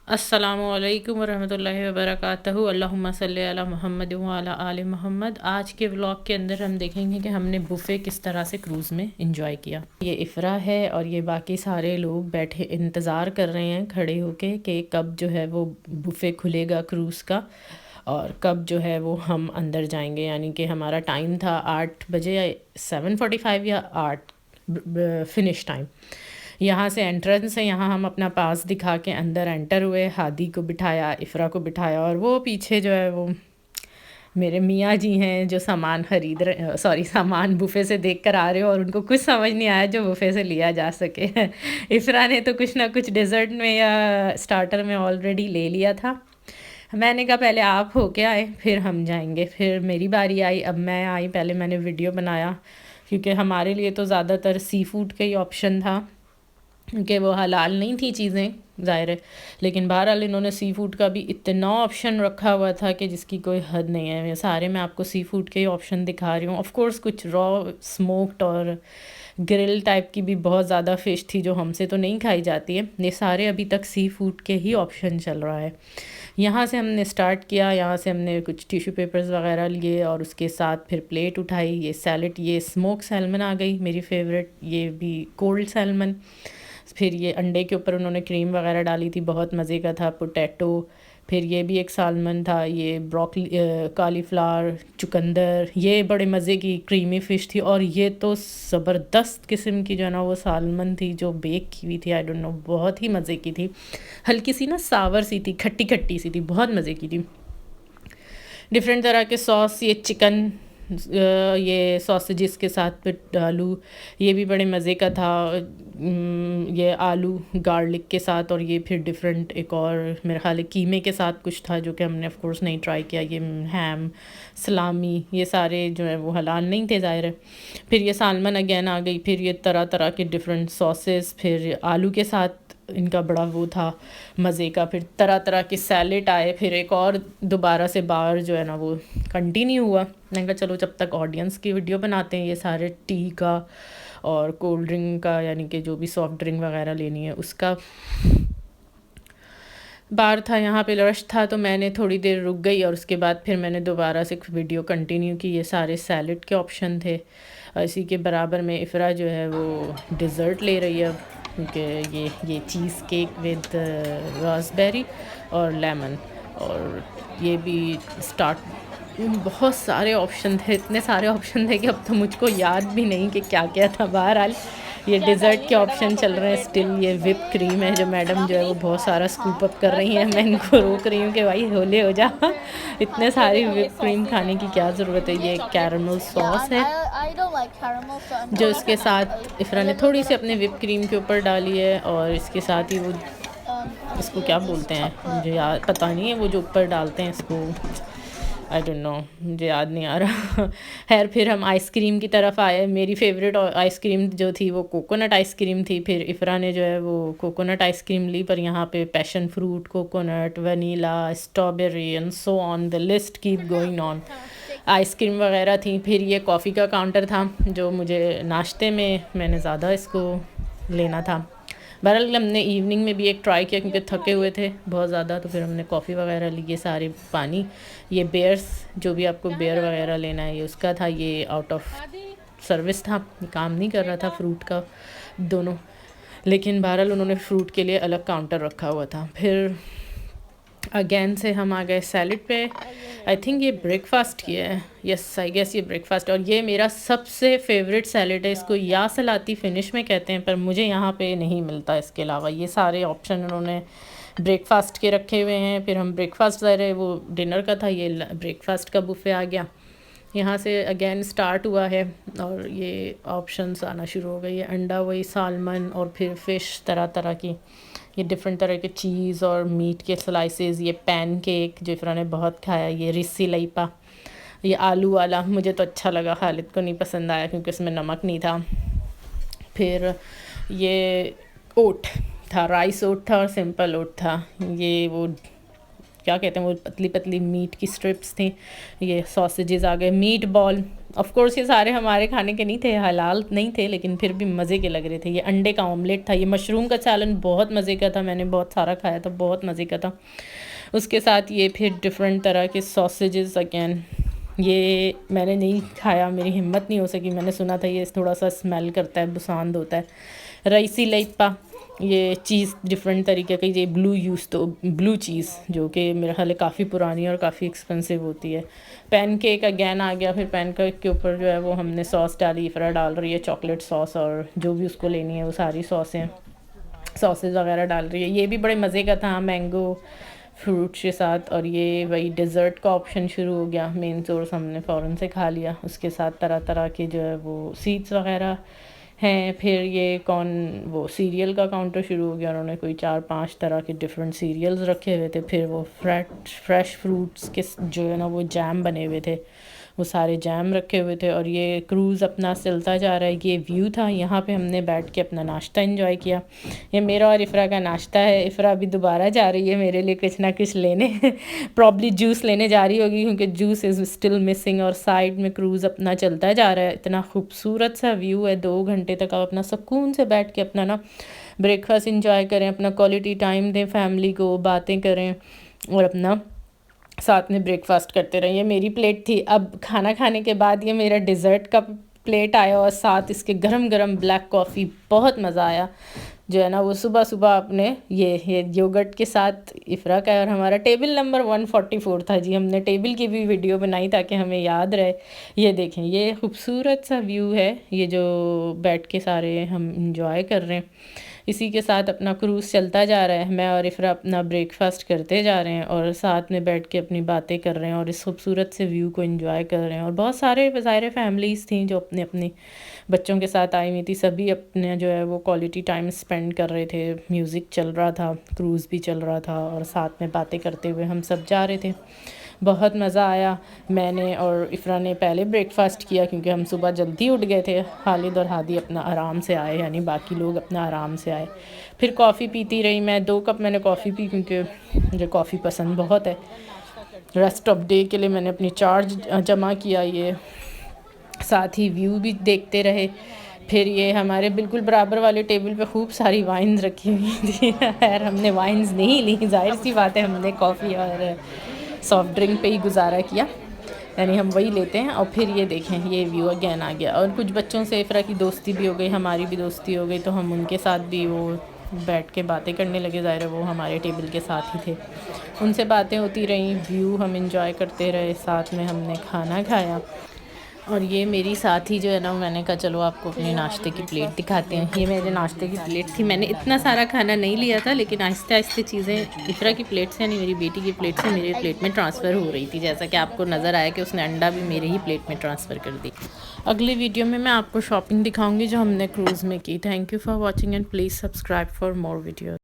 अस्सलामुअलैकुम वरहमतुल्लाहि वबरकातुहू। अल्लाहुम्मा सल्ली अला मुहम्मद व अला आले मोहम्मद। आज के व्लॉग के अंदर हम देखेंगे कि हमने बुफ़े किस तरह से क्रूज़ में इंजॉय किया। ये इफ़रा है और ये बाकी सारे लोग बैठे इंतज़ार कर रहे हैं खड़े होके कि कब जो है वो बुफ़े खुलेगा क्रूज़ का और कब जो है वो हम अंदर जाएंगे। यानी कि हमारा टाइम था 8 बजे या 7:45 या 8 फिनिश टाइम। यहाँ से एंट्रेंस है, यहाँ हम अपना पास दिखा के अंदर एंटर हुए। हादी को बिठाया, इफ़रा को बिठाया और वो पीछे जो है वो मेरे मियाँ जी हैं जो सामान ख़रीद रहे, सॉरी सामान बुफ़े से देख कर आ रहे हो और उनको कुछ समझ नहीं आया जो बुफ़े से लिया जा सके। इफ़रा ने तो कुछ ना कुछ डेज़र्ट में या स्टार्टर में ऑलरेडी ले लिया था। मैंने कहा पहले आप होके आए फिर हम जाएंगे। फिर मेरी बारी आई, अब मैं आई। पहले मैंने वीडियो बनाया क्योंकि हमारे लिए तो ज़्यादातर सी फूड का ही ऑप्शन था कि वो हलाल नहीं थी चीज़ें, ज़ाहिर है। लेकिन बहरहाल इन्होंने सी फूड का भी इतना ऑप्शन रखा हुआ था कि जिसकी कोई हद नहीं है। ये सारे मैं आपको सी फूड के ही ऑप्शन दिखा रही हूँ। ऑफ़ कोर्स कुछ रॉ स्मोक्ड और ग्रिल टाइप की भी बहुत ज़्यादा फ़िश थी जो हमसे तो नहीं खाई जाती है। ये सारे अभी तक सी फूड के ही ऑप्शन चल रहा है। यहाँ से हमने स्टार्ट किया, यहाँ से हमने कुछ टिश्यू पेपर्स वगैरह लिए और उसके साथ फिर प्लेट उठाई। ये सैलड, ये स्मोक सैल्मन आ गई मेरी फेवरेट, ये भी कोल्ड सैल्मन। फिर ये अंडे के ऊपर उन्होंने क्रीम वगैरह डाली थी, बहुत मज़े का था। पोटैटो, फिर ये भी एक सालमन था। ये ब्रोकली, कालीफ्लावर, चुकंदर, ये बड़े मज़े की क्रीमी फ़िश थी। और ये तो ज़बरदस्त किस्म की जो है ना वो सालमन थी जो बेक की हुई थी। आई डोंट नो, बहुत ही मज़े की थी। हल्की सी ना सावर सी थी, खट्टी खट्टी सी थी, बहुत मज़े की थी। डिफरेंट तरह के सॉस, ये चिकन, ये सॉसेजिस के साथ फिर आलू, ये भी बड़े मज़े का था। ये आलू गार्लिक के साथ और ये फिर डिफरेंट एक और मेरे ख्याल है कीमे के साथ कुछ था जो कि हमने ऑफ कोर्स नहीं ट्राई किया। ये हैम, सलामी, ये सारे जो है वो हलाल नहीं थे, ज़ाहिर है। फिर ये सालमन अगेन आ गई। फिर ये तरह तरह के डिफरेंट सॉसेस, फिर आलू के साथ इनका बड़ा वो था मज़े का। फिर तरह तरह के सैलेड आए। फिर एक और दोबारा से बार जो है ना वो कंटिन्यू हुआ। मैंने कहा चलो जब तक ऑडियंस की वीडियो बनाते हैं। ये सारे टी का और कोल्ड ड्रिंक का, यानी कि जो भी सॉफ्ट ड्रिंक वगैरह लेनी है उसका बार था। यहाँ पे रश था तो मैंने थोड़ी देर रुक गई और उसके बाद फिर मैंने दोबारा से वीडियो कंटिन्यू की। ये सारे सैलेड के ऑप्शन थे। इसी के बराबर में इफ़रा जो है वो डिज़र्ट ले रही है क्योंकि ये चीज़ केक विद रास्पबेरी और लेमन। और ये भी स्टार्ट, बहुत सारे ऑप्शन थे, इतने सारे ऑप्शन थे कि अब तो मुझको याद भी नहीं कि क्या क्या था। बहरहाल ये डिज़र्ट के ऑप्शन चल रहे हैं स्टिल। ये विप क्रीम है जो मैडम जो है वो बहुत सारा स्कूप अप कर रही हैं। मैं इनको रोक रही हूँ कि भाई होले हो जा, इतने सारी विप क्रीम खाने की क्या ज़रूरत है। ये कैरमल सॉस है जो इसके साथ इफ़रा ने थोड़ी सी अपने विप क्रीम के ऊपर डाली है। और इसके साथ ही वो, इसको क्या बोलते हैं मुझे याद पता नहीं है, वो जो ऊपर डालते हैं इसको, आई डोंट नो, मुझे याद नहीं आ रहा। खैर फिर हम आइसक्रीम की तरफ आए। मेरी फेवरेट आइसक्रीम जो थी वो कोकोनट आइसक्रीम थी। फिर इफ़रा ने जो है वो कोकोनट आइसक्रीम ली, पर यहाँ पे passion fruit, coconut, vanilla, strawberry and so on the list keep going on ice cream वगैरह थी। फिर ये कॉफ़ी का काउंटर था जो मुझे नाश्ते में मैंने ज़्यादा इसको लेना था। बहरहाल हमने इवनिंग में भी एक ट्राई किया क्योंकि थके हुए थे बहुत ज़्यादा, तो फिर हमने कॉफ़ी वगैरह ली। ये सारे पानी, ये बेयर्स, जो भी आपको बेयर वगैरह लेना है ये उसका था। ये आउट ऑफ सर्विस था, ये काम नहीं कर रहा था फ्रूट का दोनों। लेकिन बहरहाल उन्होंने फ्रूट के लिए अलग काउंटर रखा हुआ था। फिर अगेन से हम आ गए सैलड पे। आई थिंक ये ब्रेकफास्ट किया है, यस आई गेस ये ब्रेकफास्ट। और ये मेरा सबसे फेवरेट सैलड है। इसको या सलाती फिनिश में कहते हैं पर मुझे यहाँ पे नहीं मिलता इसके अलावा। ये सारे ऑप्शन उन्होंने ब्रेकफास्ट के रखे हुए हैं। फिर हम ब्रेकफास्ट ज़ाहिर है वो डिनर का था, ये ब्रेकफास्ट का बुफे आ गया। यहाँ से अगेन स्टार्ट हुआ है और ये ऑप्शंस आना शुरू हो गई है। अंडा, वही सालमन और फिर फ़िश तरह तरह की, ये डिफरेंट तरह के चीज़ और मीट के स्लाइसेस। ये पैन केक जो इफ़रा ने बहुत खाया। ये रिस्सी लाइपा, ये आलू वाला मुझे तो अच्छा लगा, खालिद को नहीं पसंद आया क्योंकि उसमें नमक नहीं था। फिर ये ओट था, राइस ओट था और सिंपल ओट था। ये वो क्या कहते हैं वो पतली पतली मीट की स्ट्रिप्स थी। ये सॉसेजेस आ गए, मीट बॉल, ऑफ कोर्स ये सारे हमारे खाने के नहीं थे, हलाल नहीं थे, लेकिन फिर भी मज़े के लग रहे थे। ये अंडे का ऑमलेट था, ये मशरूम का सालन बहुत मज़े का था, मैंने बहुत सारा खाया था, बहुत मज़े का था। उसके साथ ये फिर डिफरेंट तरह के सॉसेजेस अगेन, ये मैंने नहीं खाया, मेरी हिम्मत नहीं हो सकी, मैंने सुना था ये थोड़ा सा स्मेल करता है, बुसांद होता है। रईसी लइप्पा, ये चीज़ डिफरेंट तरीके की, ये ब्लू चीज़ जो कि मेरे ख्याल काफ़ी पुरानी और काफ़ी एक्सपेंसिव होती है। पैनकेक अगैन आ गया, फिर पैनकेक के ऊपर जो है वो हमने सॉस डाली, इफ़रा डाल रही है चॉकलेट सॉस और जो भी उसको लेनी है वो सारी सॉसेज वगैरह डाल रही है। ये भी बड़े मज़े का था, मैंगो फ्रूट के साथ। और ये वही डेज़र्ट का ऑप्शन शुरू हो गया, मेन सोर्स हमने फ़ौरन से खा लिया। उसके साथ तरह तरह के जो है वो सीड्स वगैरह हैं। फिर ये वो सीरियल का काउंटर शुरू हो गया, उन्होंने कोई 4-5 तरह के डिफरेंट सीरियल्स रखे हुए थे। फिर वो फ्रेश फ्रूट्स के जो है ना वो जैम बने हुए थे, वो सारे जैम रखे हुए थे। और ये क्रूज़ अपना चलता जा रहा है, ये व्यू था, यहाँ पे हमने बैठ के अपना नाश्ता एंजॉय किया। ये मेरा और इफ़रा का नाश्ता है। इफ़रा अभी दोबारा जा रही है मेरे लिए कुछ ना कुछ लेने प्रॉब्ली जूस लेने जा रही होगी, क्योंकि जूस इज़ स्टिल मिसिंग। और साइड में क्रूज़ अपना चलता जा रहा है, इतना खूबसूरत सा व्यू है। 2 घंटे तक आप अपना सुकून से बैठ के अपना ना ब्रेकफास्ट इंजॉय करें, अपना क्वालिटी टाइम दें फैमिली को, बातें करें और अपना साथ में ब्रेकफास्ट करते रहे। ये मेरी प्लेट थी। अब खाना खाने के बाद ये मेरा डिज़र्ट का प्लेट आया और साथ इसके गरम गरम ब्लैक कॉफ़ी, बहुत मज़ा आया। जो है ना वो सुबह सुबह आपने ये योगर्ट के साथ इफ़रा का। और हमारा टेबल नंबर 144 था जी, हमने टेबल की भी वीडियो बनाई ताकि हमें याद रहे। ये देखें, ये खूबसूरत सा व्यू है, ये जो बैठ के सारे हम इंजॉय कर रहे हैं। इसी के साथ अपना क्रूज़ चलता जा रहा है, मैं और इफ़रा अपना ब्रेकफास्ट करते जा रहे हैं और साथ में बैठ के अपनी बातें कर रहे हैं और इस खूबसूरत से व्यू को एंजॉय कर रहे हैं। और बहुत सारे ज़ाहिर फैमिलीज़ थी जो अपने अपने बच्चों के साथ आई हुई थी, सभी अपने जो है वो क्वालिटी टाइम स्पेंड कर रहे थे। म्यूज़िक चल रहा था, क्रूज़ भी चल रहा था और साथ में बातें करते हुए हम सब जा रहे थे। बहुत मज़ा आया। मैंने और इफ़रा ने पहले ब्रेकफास्ट किया क्योंकि हम सुबह जल्दी उठ गए थे। खालिद और हादी अपना आराम से आए, यानी बाकी लोग अपना आराम से आए। फिर कॉफ़ी पीती रही मैं, 2 कप मैंने कॉफ़ी पी क्योंकि मुझे कॉफ़ी पसंद बहुत है। रेस्ट ऑफ डे के लिए मैंने अपनी चार्ज जमा किया। ये साथ ही व्यू भी देखते रहे। फिर ये हमारे बिल्कुल बराबर वाले टेबल पे खूब सारी वाइन्स रखी हुई थी खैर हमने वाइन्स नहीं ली, जाहिर सी बात है, हमने कॉफ़ी और सॉफ़्ट ड्रिंक पे ही गुजारा किया, यानी हम वही लेते हैं। और फिर ये देखें, ये व्यू अगेन आ गया। और कुछ बच्चों से इफ़रा की दोस्ती भी हो गई, हमारी भी दोस्ती हो गई, तो हम उनके साथ भी वो बैठ के बातें करने लगे। ज़ाहिर है वो हमारे टेबल के साथ ही थे, उनसे बातें होती रहीं, व्यू हम इंजॉय करते रहे, साथ में हमने खाना खाया। और ये मेरी साथी जो है ना, मैंने कहा चलो आपको अपने नाश्ते की प्लेट दिखाते हैं। ये मेरे नाश्ते की प्लेट थी, मैंने इतना सारा खाना नहीं लिया था, लेकिन आहिस्ते आहिस्ते चीज़ें इफ़रा की प्लेट से, यानी मेरी बेटी की प्लेट से मेरे प्लेट में ट्रांसफ़र हो रही थी। जैसा कि आपको नज़र आया कि उसने अंडा भी मेरे ही प्लेट में ट्रांसफ़र कर दी। अगली वीडियो में मैं आपको शॉपिंग दिखाऊँगी जो हमने क्रूज़ में की। Thank you for watching and please subscribe for more video.